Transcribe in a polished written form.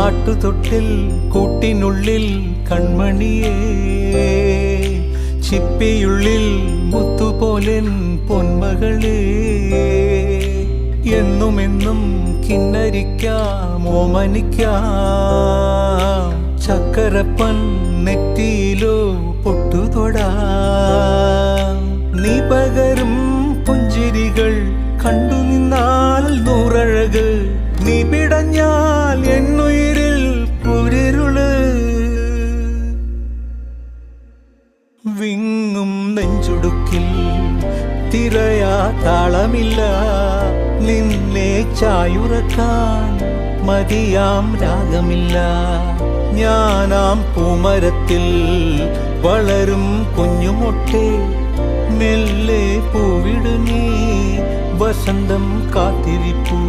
ആട്ടുതൊട്ടിൽ കൂട്ടിനുള്ളിൽ കൺമണിയേ, ചിപ്പിയുള്ളിൽ മുത്തുപോലെൻ പൊന്മകളേ, എന്നുമെന്നും കിന്നരിക്കാം ഓമനിക്കാം, ചക്കരപ്പൻ നെറ്റിയിലോ പൊട്ടുതൊടാം. നീ പകരും പുഞ്ചിരികൾ കണ്ടു നിന്നാൽ നൂറഴക്, നീ പിടഞ്ഞാൽ എന്നുയിരിൽ കുരിരുള്. വിങ്ങും നെഞ്ചുടുക്കിൽ തിരയാ താളമില്ല, നിന്നെ ചായുറക്കാൻ മതിയാം രാഗമില്ല. ഞാനാം പൂമരത്തിൽ വളരും കുഞ്ഞുമൊട്ടെ, മെല്ലെ പൂവിടു നീ വസന്തം കാത്തിരിപ്പൂ.